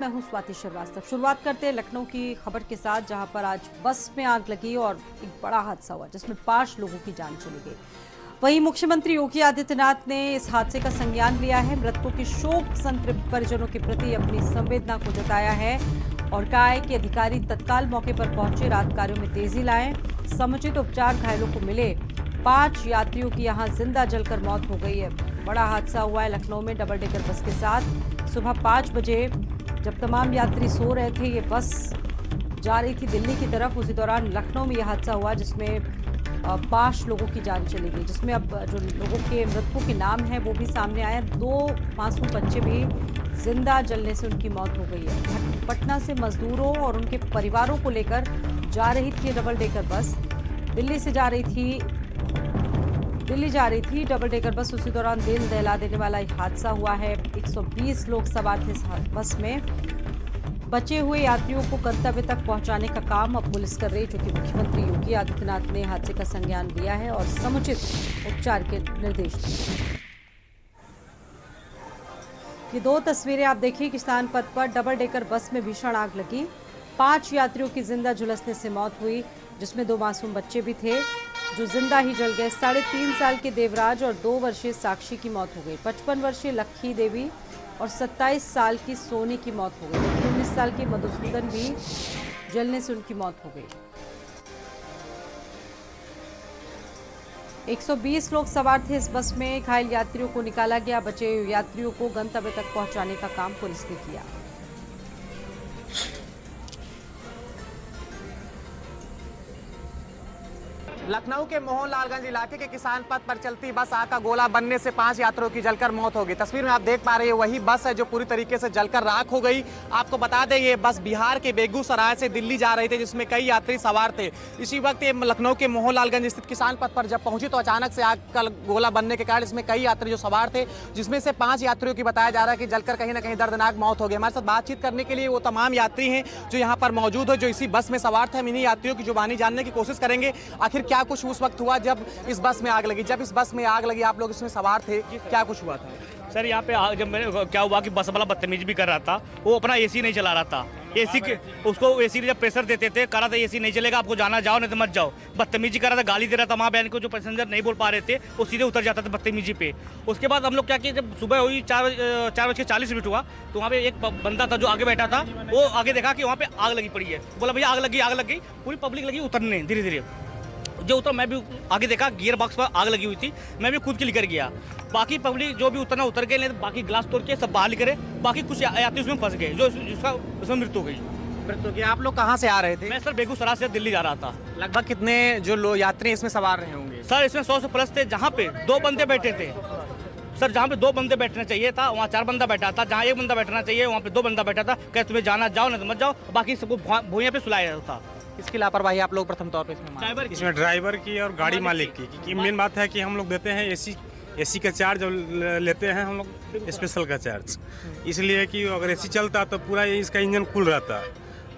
मैं हूं स्वाति श्रीवास्तव। शुरुआत करते हैं लखनऊ की खबर के साथ, जहां पर आज बस में आग लगी और एक बड़ा हादसा हुआ जिसमें 5 लोगों की जान चली गई। वहीं मुख्यमंत्री योगी आदित्यनाथ ने इस हादसे का संज्ञान लिया है। मृतकों के शोक संतृप्त परिजनों के प्रति अपनी संवेदना को जताया है और कहा है कि अधिकारी तत्काल मौके पर पहुंचे, राहत कार्यों में तेजी लाएं। समुचित उपचार घायलों को मिले। 5 यात्रियों की यहां जिंदा जलकर मौत हो गई है। बड़ा हादसा हुआ है लखनऊ में डबल डेकर बस के साथ। सुबह 5 बजे जब तमाम यात्री सो रहे थे, ये बस जा रही थी दिल्ली की तरफ। उसी दौरान लखनऊ में यह हादसा हुआ जिसमें 5 लोगों की जान चली गई, जिसमें अब जो लोगों के मृतकों के नाम है वो भी सामने आए। 2 मासूम बच्चे भी जिंदा जलने से उनकी मौत हो गई है। पटना से मजदूरों और उनके परिवारों को लेकर जा रही थी डबल डेकर बस। दिल्ली जा रही थी डबल डेकर बस। उसी दौरान दिल दहला देने वाला एक हादसा हुआ है। 120 लोग सवार थे इस बस में। बचे हुए यात्रियों को गंतव्य तक पहुंचाने का काम अब पुलिस कर रही है, जो कि मुख्यमंत्री योगी आदित्यनाथ ने हादसे का संज्ञान लिया है और समुचित उपचार के निर्देश दिए। ये 2 तस्वीरें आप देखिए। किसान पथ पर डबल डेकर बस में भीषण आग लगी। 5 यात्रियों की जिंदा झुलसने से मौत हुई, जिसमें 2 मासूम बच्चे भी थे जो जिंदा ही जल गए। 3.5 साल के देवराज और 2 वर्षीय साक्षी की मौत हो गई। 55 वर्षीय लक्की देवी और 27 साल की सोनी की मौत हो गई। 19 साल की मधुसूदन भी जलने से उनकी मौत हो गई। 120 लोग सवार थे इस बस में। घायल यात्रियों को निकाला गया। बचे यात्रियों को गंतव्य तक पहुंचाने का काम पुलिस ने किया। लखनऊ के मोहनलालगंज इलाके के किसान पथ पर चलती बस आग का गोला बनने से 5 यात्रियों की जलकर मौत हो गई। तस्वीर में आप देख पा रहे हैं वही बस है जो पूरी तरीके से जलकर राख हो गई। आपको बता दें ये बस बिहार के बेगूसराय से दिल्ली जा रहे थे, जिसमें कई यात्री सवार थे। इसी वक्त ये लखनऊ के मोहनलालगंज स्थित किसान पथ पर जब पहुंची तो अचानक से आग का गोला बनने के कारण इसमें कई यात्री जो सवार थे, जिसमें से 5 यात्रियों की बताया जा रहा है कि जलकर कहीं ना कहीं दर्दनाक मौत हो गई। हमारे साथ बातचीत करने के लिए वो तमाम यात्री हैं जो यहाँ पर मौजूद है, जो इसी बस में सवार थे। हम इन्हीं यात्रियों की जुबानी जानने की कोशिश करेंगे आखिर क्या कुछ उस वक्त हुआ जब इस बस में आग लगी। जब इस बस में आग लगी आप लोग इसमें सवार थे, क्या कुछ हुआ था? सर यहाँ पे जब मैंने क्या हुआ कि बस वाला बदतमीजी भी कर रहा था। वो अपना एसी नहीं चला रहा था। एसी के उसको एसी जब प्रेशर देते थे, कह रहा था एसी नहीं चलेगा, आपको जाना जाओ नहीं तो मत जाओ। बदतमीजी कर रहा था, गाली दे रहा था माँ बहन को। जो पैसेंजर नहीं बोल पा रहे थे वो सीधे उतर जाता था बदतमीजी पे। उसके बाद हम लोग क्या किए, जब सुबह हुई 4:40 हुआ तो वहाँ पे एक बंदा था जो आगे बैठा था। वो आगे देखा कि वहाँ पे आग लगी पड़ी है। बोला भैया आग लगी। पूरी पब्लिक लगी उतरने धीरे धीरे। जो उतर मैं भी आगे देखा गियर बॉक्स पर आग लगी हुई थी। मैं भी खुद के लेकर गया। बाकी पब्लिक जो भी उतरना उतर गए, नहीं तो बाकी ग्लास तोड़ के सब बाहर निकले। बाकी कुछ यात्री उसमें फंस गए, जो उसमें मृत्यु हो गई। मृत्यु की। आप लोग कहाँ से आ रहे थे? मैं सर बेगूसराय से दिल्ली जा रहा था। लगभग कितने जो लोग यात्री इसमें सवार रहे होंगे? सर इसमें 100 से प्लस थे। जहाँ पे 2 बंदे बैठे थे सर, जहाँ पे 2 बंदे बैठना चाहिए था वहाँ 4 बंदा बैठा था। जहाँ 1 बंदा बैठना चाहिए वहाँ पे 2 बंदा बैठा था। क्या तुम्हें जाना जाओ नहीं तो मत जाओ। बाकी सबको भूइयां पे सुलाया था। इसकी लापरवाही आप लोग प्रथम तौर पे इसमें ड्राइवर की और गाड़ी मालिक की, क्योंकि मेन बात है कि हम लोग देते हैं एसी का चार्ज और लेते हैं हम लोग स्पेशल का चार्ज। इसलिए कि अगर एसी चलता तो पूरा इसका इंजन खुल रहता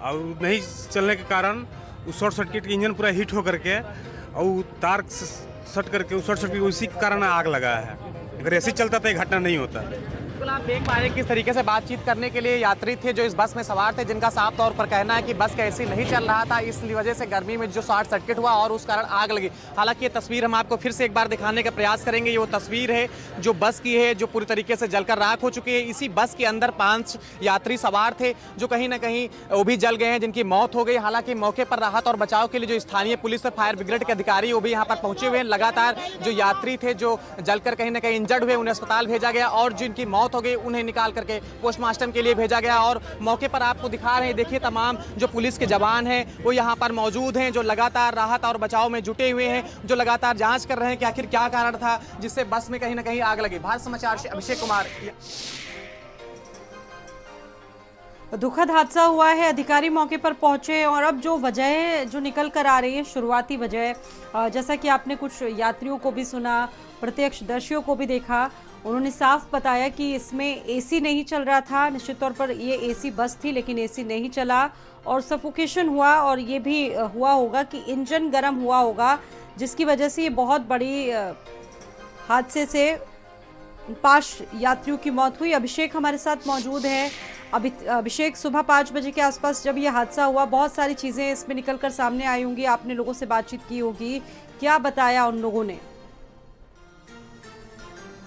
और नहीं चलने के कारण उस शॉर्ट सर्किट की इंजन पूरा हीट होकर के और तार सट करके उस शॉर्ट सर्किट उसी के कारण आग लगा है। अगर एसी चलता तो ये घटना नहीं होता। आप देख पा रहे हैं किस तरीके से बातचीत करने के लिए यात्री थे जो इस बस में सवार थे, जिनका साफ तौर पर कहना है कि बस का एसी नहीं चल रहा था, इस वजह से गर्मी में जो शॉर्ट सर्किट हुआ और उस कारण आग लगी। हालांकि ये तस्वीर हम आपको फिर से एक बार दिखाने का प्रयास करेंगे। ये वो तस्वीर है जो बस की है, जो पूरी तरीके से जलकर राख हो चुकी है। इसी बस के अंदर 5 यात्री सवार थे जो कहीं ना कहीं वो भी जल गए हैं, जिनकी मौत हो गई। हालांकि मौके पर राहत और बचाव के लिए जो स्थानीय पुलिस और फायर ब्रिगेड के अधिकारी वो भी यहाँ पर पहुंचे हुए हैं। लगातार जो यात्री थे जो जलकर कहीं ना कहीं इंजर्ड हुए, उन्हें अस्पताल भेजा गया और जिनकी मौत हो गई उन्हें निकाल करके पोस्टमार्टम के लिए भेजा गया। और मौके पर आपको दिखा रहे हैं, देखिए तमाम जो पुलिस के जवान हैं वो यहाँ पर मौजूद हैं, जो लगातार राहत और बचाव में जुटे हुए हैं, जो लगातार जांच कर रहे हैं कि आखिर क्या कारण था जिससे बस में कहीं ना कहीं आग लगी। भारत समाचार से अभिषेक कुमार। दुखद हादसा हुआ है। अधिकारी मौके पर पहुंचे और अब जो वजह जो निकल कर आ रही है, शुरुआती वजह, जैसा कि आपने कुछ यात्रियों को भी सुना, प्रत्यक्षदर्शियों को भी देखा, उन्होंने साफ बताया कि इसमें एसी नहीं चल रहा था। निश्चित तौर पर ये एसी बस थी लेकिन एसी नहीं चला और सफोकेशन हुआ और ये भी हुआ होगा कि इंजन गर्म हुआ होगा, जिसकी वजह से ये बहुत बड़ी हादसे से 5 यात्रियों की मौत हुई। अभिषेक हमारे साथ मौजूद है। अभिषेक, सुबह 5 बजे के आसपास जब ये हादसा हुआ, बहुत सारी चीजें इसमें निकलकर सामने आई होंगी, आपने लोगों से बातचीत की होगी, क्या बताया उन लोगों ने?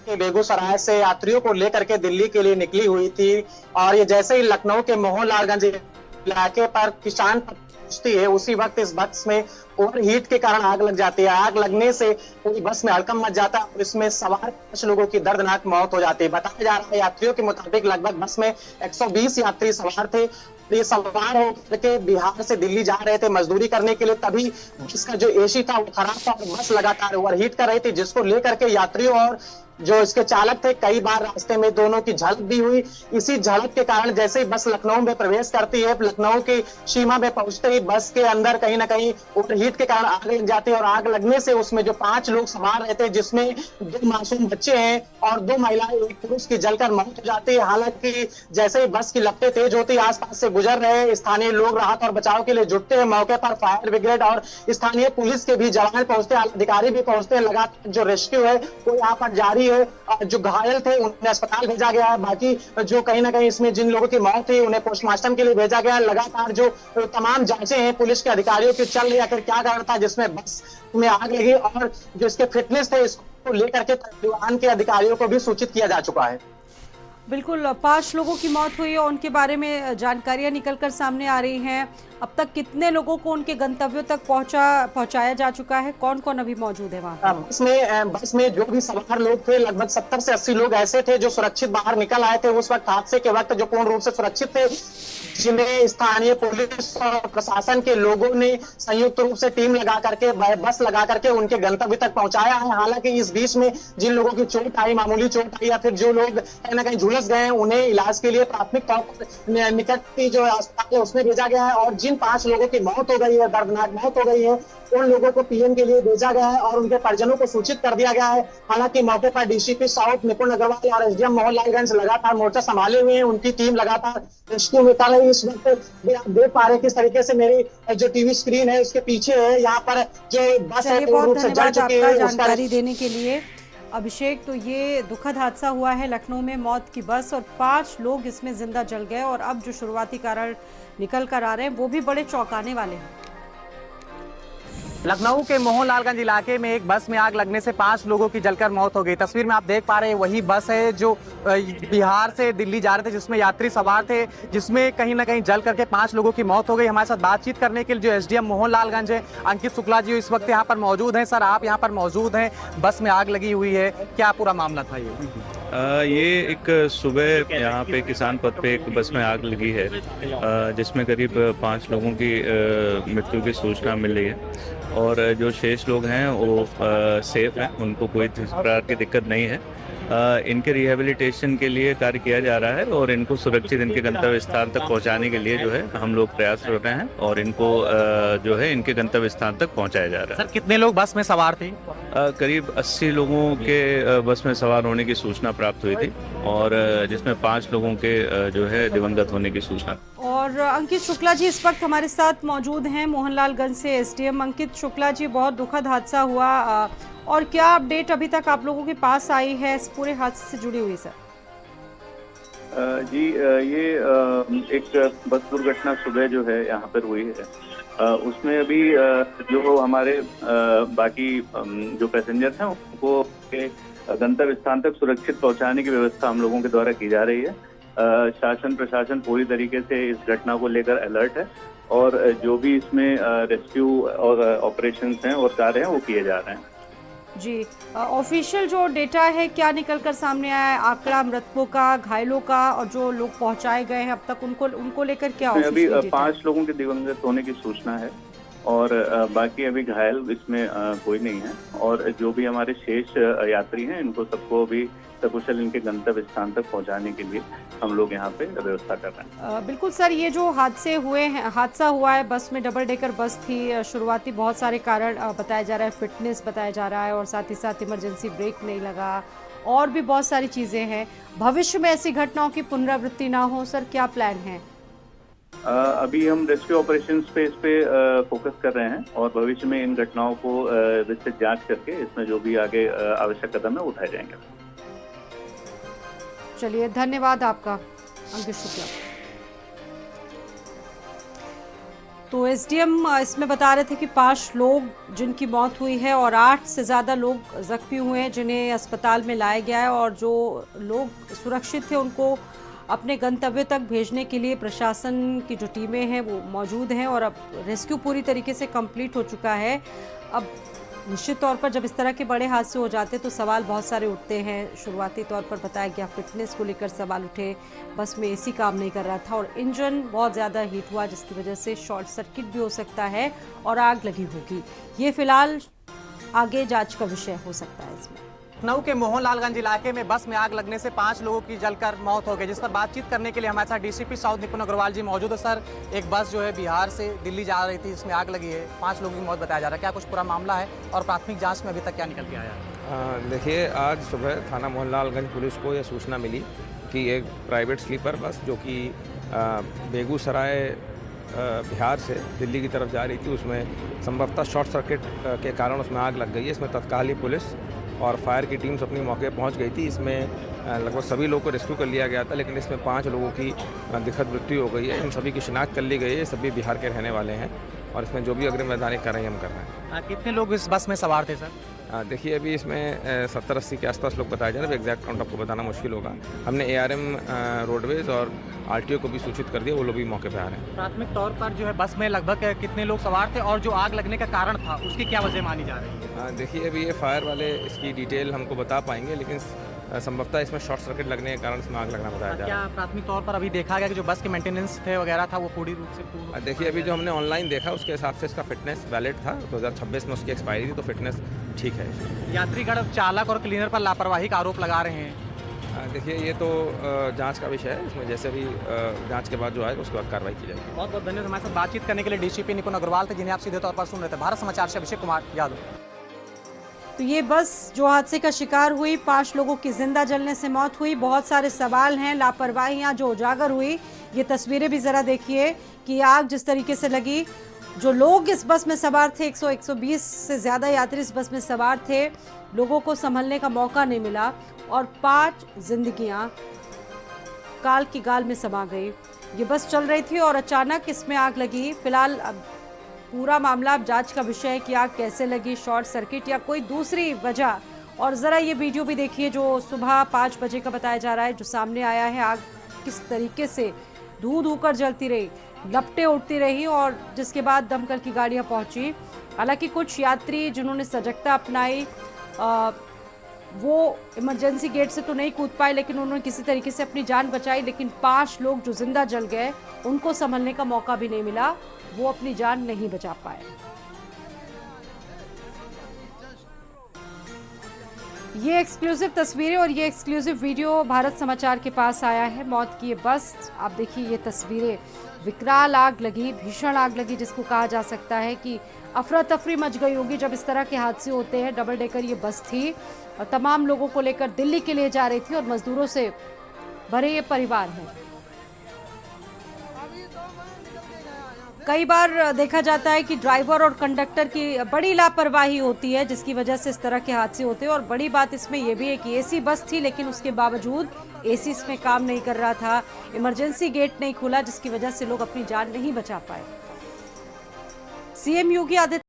बेगूसराय से यात्रियों को लेकर के दिल्ली के लिए निकली हुई थी और ये जैसे ही लखनऊ के मोहनलालगंज इलाके पर किसान पहुंचती है, उसी वक्त इस बस में ओवरहीट के कारण आग लग जाती है। आग लगने से पूरी बस में हड़कंप मच जाता है और इसमें सवार 5 लोगों की दर्दनाक मौत हो जाती है। बताया जा रहा है यात्रियों के मुताबिक लगभग बस में 120 यात्री सवार थे। ये सवार होकर के बिहार से दिल्ली जा रहे थे मजदूरी करने के लिए, तभी बस का जो एसी था वो खराब था और बस लगातार ओवरहीट कर रही थी, जिसको लेकर के यात्रियों और जो इसके चालक थे कई बार रास्ते में दोनों की झड़प भी हुई। इसी झड़प के कारण जैसे ही बस लखनऊ में प्रवेश करती है, लखनऊ की सीमा में पहुंचते ही बस के अंदर कहीं ना कहीं ओवरहीट के कारण आग लग जाती है और आग लगने से उसमें जो 5 लोग सवार रहे थे, जिसमें 2 मासूम बच्चे हैं और 2 महिलाएं, एक पुरुष की जलकर मौत हो जाती है। हालांकि जैसे ही बस की लपटें तेज होती, आसपास से गुजर रहे स्थानीय लोग राहत और बचाव के लिए जुटते हैं। मौके पर फायर ब्रिगेड और स्थानीय पुलिस के भी जवान पहुंचते हैं, अधिकारी भी पहुंचते हैं। लगातार जो रेस्क्यू है वो यहाँ पर जारी है। जो घायल थे उन्हें अस्पताल भेजा गया है, बाकी जो कहीं ना कहीं इसमें जिन लोगों की मौत हुई उन्हें पोस्टमार्टम के लिए भेजा गया है। लगातार जो तमाम जांचें हैं पुलिस के अधिकारियों की चल रही है, आखिर क्या कारण था जिसमें बस में आग लगी और जो इसके फिटनेस थे इसको लेकर के परिवहन के अधिकारियों को भी सूचित किया जा चुका है। बिल्कुल, 5 लोगों की मौत हुई और उनके बारे में जानकारियां निकलकर सामने आ रही हैं। अब तक कितने लोगों को उनके गंतव्यों तक पहुंचाया जा चुका है? कौन कौन अभी मौजूद है वहाँ? बस में जो भी सवार लोग थे, लगभग 70 से 80 लोग ऐसे थे जो सुरक्षित बाहर निकल आए थे उस वक्त हादसे के वक्त, जो पूर्ण रूप से सुरक्षित थे, जिन्हें स्थानीय पुलिस और प्रशासन के लोगों ने संयुक्त रूप से टीम लगा करके, बस लगा करके उनके गंतव्य तक पहुंचाया है। हालांकि इस बीच में जिन लोगों की चोट आई, मामूली चोट आई या फिर जो लोग कहीं ना कहीं झुलस गए हैं, उन्हें इलाज के लिए प्राथमिक तौर पर निकट की जो अस्पताल है उसमें भेजा गया है और जिन 5 लोगों की मौत हो गई है, दर्दनाक मौत हो गई है, उन लोगों को पीएम के लिए भेजा गया है और उनके परिजनों को सूचित कर दिया गया है। हालांकि मौके पर डीसीपी साउथ निपुण अग्रवाल और एसडीएम मोहनलालगंज लगातार मोर्चा संभाले हुए हैं, उनकी टीम लगातार रेस्क्यू में कर रही है। इस वक्त आप देख पा रहे हैं किस तरीके से मेरी जो टीवी स्क्रीन है उसके पीछे है, यहाँ पर जो बस है पूर्ण रूप से जल चुकी है। जानकारी देने के लिए अभिषेक, तो ये दुखद हादसा हुआ है लखनऊ में, मौत की बस और 5 लोग इसमें जिंदा जल गए और अब जो शुरुआती कारण निकल कर आ रहे हैं वो भी बड़े चौंकाने वाले हैं। लखनऊ के मोहनलालगंज इलाके में एक बस में आग लगने से 5 लोगों की जलकर मौत हो गई। तस्वीर में आप देख पा रहे हैं वही बस है जो बिहार से दिल्ली जा रहे थे, जिसमें यात्री सवार थे, जिसमें कहीं ना कहीं जल करके 5 लोगों की मौत हो गई। हमारे साथ बातचीत करने के लिए जो एसडीएम मोहनलालगंज है अंकित शुक्ला जी इस वक्त यहाँ पर मौजूद हैं। सर, आप यहाँ पर मौजूद हैं, बस में आग लगी हुई है, क्या पूरा मामला था ये एक सुबह यहाँ पे किसान पथ पे एक बस में आग लगी है, जिसमें करीब 5 लोगों की मृत्यु की सूचना मिल रही है और जो शेष लोग हैं वो सेफ हैं, उनको कोई प्रकार की दिक्कत नहीं है। इनके रिहेबिलिटेशन के लिए कार्य किया जा रहा है और इनको सुरक्षित इनके गंतव्य स्थान तक पहुंचाने के लिए जो है हम लोग प्रयास कर रहे हैं और इनको जो है इनके गंतव्य स्थान तक पहुंचाया जा रहा है। सर, कितने लोग बस में सवार थे? करीब 80 लोगों के बस में सवार होने की सूचना प्राप्त हुई थी और जिसमें 5 लोगों के जो है दिवंगत होने की सूचना। और अंकित शुक्ला जी इस वक्त हमारे साथ मौजूद हैं मोहनलालगंज से एसडीएम। अंकित शुक्ला जी, बहुत दुखद हादसा हुआ और क्या अपडेट अभी तक आप लोगों के पास आई है इस पूरे हादसे से जुड़ी हुई? सर जी, ये एक बस दुर्घटना सुबह जो है यहाँ पर हुई है, उसमें अभी जो हमारे बाकी जो पैसेंजर हैं उनको गंतव्य स्थान तक सुरक्षित पहुंचाने की व्यवस्था हम लोगों के द्वारा की जा रही है। शासन प्रशासन पूरी तरीके से इस घटना को लेकर अलर्ट है और जो भी इसमें रेस्क्यू और ऑपरेशंस हैं और कार्य हैं वो किए जा रहे हैं। जी, ऑफिशियल जो डेटा है क्या निकल कर सामने आया है? आंकड़ा मृतकों का, घायलों का और जो लोग पहुंचाए गए हैं अब तक उनको लेकर क्या? अभी 5 लोगों के दिवंगत होने की सूचना है और बाकी अभी घायल इसमें कोई नहीं है और जो भी हमारे शेष यात्री हैं इनको सबको अभी सकुशल इनके गंतव्य स्थान तक पहुंचाने के लिए हम लोग यहाँ पे व्यवस्था कर रहे हैं। बिल्कुल सर, ये जो हादसा हुआ है, बस में डबल डेकर बस थी, शुरुआती बहुत सारे कारण बताया जा रहा है, फिटनेस बताया जा रहा है और साथ ही साथ इमरजेंसी ब्रेक नहीं लगा और भी बहुत सारी चीज़ें हैं। भविष्य में ऐसी घटनाओं की पुनरावृत्ति ना हो, सर क्या प्लान है? अभी हम रेस्क्यू ऑपरेशंस पे इस पे फोकस कर रहे हैं और भविष्य में इन घटनाओं को विस्तृत जांच करके इसमें जो भी आगे आवश्यक कदम है उठाए जाएंगे। चलिए, धन्यवाद आपका अंकित शुक्ला। तो एसडीएम इसमें बता रहे थे कि 5 लोग जिनकी मौत हुई है और 8 से ज़्यादा लोग जख्मी हुए हैं जिन्हें अस्पताल में लाया गया है, और जो लोग सुरक्षित थे उनको अपने गंतव्य तक भेजने के लिए प्रशासन की जो टीमें हैं वो मौजूद हैं, और अब रेस्क्यू पूरी तरीके से कंप्लीट हो चुका है। अब निश्चित तौर पर जब इस तरह के बड़े हादसे हो जाते तो सवाल बहुत सारे उठते हैं। शुरुआती तौर पर बताया गया फिटनेस को लेकर सवाल उठे, बस में एसी काम नहीं कर रहा था और इंजन बहुत ज़्यादा हीट हुआ जिसकी वजह से शॉर्ट सर्किट भी हो सकता है और आग लगी होगी। ये फिलहाल आगे जांच का विषय हो सकता है। इसमें लखनऊ के मोहनलालगंज इलाके में बस में आग लगने से 5 लोगों की जलकर मौत हो गई, जिस पर बातचीत करने के लिए हमारे साथ डीसीपी साउथ निपुण अग्रवाल जी मौजूद है। सर, एक बस जो है बिहार से दिल्ली जा रही थी, इसमें आग लगी है, 5 लोगों की मौत बताया जा रहा है, क्या कुछ पूरा मामला है और प्राथमिक जांच में अभी तक क्या निकल के आया है? देखिए, आज सुबह थाना मोहनलालगंज पुलिस को यह सूचना मिली कि एक प्राइवेट स्लीपर बस जो कि बेगूसराय बिहार से दिल्ली की तरफ जा रही थी, उसमें संभवतः शॉर्ट सर्किट के कारण उसमें आग लग गई है। इसमें तत्काल ही पुलिस और फायर की टीम्स अपनी मौके पर पहुंच गई थी। इसमें लगभग सभी लोगों को रेस्क्यू कर लिया गया था, लेकिन इसमें 5 लोगों की दुखद मृत्यु हो गई है। इन सभी की शिनाख्त कर ली गई है, सभी बिहार के रहने वाले हैं और इसमें जो भी अग्रिम वैधानिक कार्रवाई हम कर रहे हैं। कितने लोग इस बस में सवार थे सर? देखिए, अभी इसमें 70-80 के आसपास लोग बताए जा रहे हैं, एग्जैक्ट काउंट आपको बताना मुश्किल होगा। हमने ARM रोडवेज और RTO को भी सूचित कर दिया, वो लोग भी मौके पे आ रहे हैं। प्राथमिक तौर पर जो है बस में लगभग कितने लोग सवार थे और जो आग लगने का कारण था उसकी क्या वजह मानी जा रही है? देखिए, अभी ये फायर वाले इसकी डिटेल हमको बता पाएंगे, लेकिन संभवतः इसमें शॉर्ट सर्किट लगने के कारण इसमें आग लगना बताया जा रहा है। क्या प्राथमिक तौर पर अभी देखा गया कि जो बस के मेंटेनेंस थे वगैरह था वो पूरी रूप से देखिए, अभी जो हमने ऑनलाइन देखा उसके हिसाब से इसका फिटनेस वैलिड था, 2026 में उसकी एक्सपायरी थी, तो फिटनेस ठीक है। यात्रीगण चालक और क्लीनर पर लापरवाही का आरोप लगा रहे हैं। देखिए, ये तो जांच का विषय है, इसमें जैसे भी जांच के बाद जो आएगा उसके बाद कार्रवाई की जाएगी। बहुत बहुत धन्यवाद। हमारे साथ बातचीत करने के लिए डीसीपी निपुण अग्रवाल थे, जिन्हें आप सीधे तौर पर सुन रहे थे। भारत समाचार से अभिषेक कुमार यादव। तो ये बस जो हादसे का शिकार हुई, 5 लोगों की जिंदा जलने से मौत हुई। बहुत सारे सवाल हैं, लापरवाहियां जो उजागर हुई। ये तस्वीरें भी जरा देखिए कि आग जिस तरीके से लगी, जो लोग इस बस में सवार थे, 100-120 से ज़्यादा यात्री इस बस में सवार थे, लोगों को संभलने का मौका नहीं मिला और 5 जिंदगियां काल की गाल में समा गई। ये बस चल रही थी और अचानक इसमें आग लगी। फिलहाल अब पूरा मामला अब जांच का विषय है कि आग कैसे लगी, शॉर्ट सर्किट या कोई दूसरी वजह। और ज़रा ये वीडियो भी देखिए जो सुबह 5 बजे का बताया जा रहा है, जो सामने आया है। आग किस तरीके से धू धू कर जलती रही, लपटें उठती रही और जिसके बाद दमकल की गाड़ियां पहुंची। हालांकि कुछ यात्री जिन्होंने सजगता अपनाई वो इमरजेंसी गेट से तो नहीं कूद पाए, लेकिन उन्होंने किसी तरीके से अपनी जान बचाई। लेकिन 5 लोग जो जिंदा जल गए, उनको संभलने का मौका भी नहीं मिला, वो अपनी जान नहीं बचा पाए। ये एक्सक्लूसिव तस्वीरें और ये एक्सक्लूसिव वीडियो भारत समाचार के पास आया है। मौत की ये बस, आप देखिए ये तस्वीरें। विकराल आग लगी, भीषण आग लगी, जिसको कहा जा सकता है कि अफरा तफरी मच गई होगी जब इस तरह के हादसे होते हैं। डबल डेकर ये बस थी और तमाम लोगों को लेकर दिल्ली के लिए जा रही थी और मजदूरों से भरे ये परिवार है। कई बार देखा जाता है कि ड्राइवर और कंडक्टर की बड़ी लापरवाही होती है, जिसकी वजह से इस तरह के हादसे होते हैं। और बड़ी बात इसमें यह भी है कि एसी बस थी, लेकिन उसके बावजूद एसी इसमें काम नहीं कर रहा था, इमरजेंसी गेट नहीं खुला, जिसकी वजह से लोग अपनी जान नहीं बचा पाए। सीएम योगी आदित्य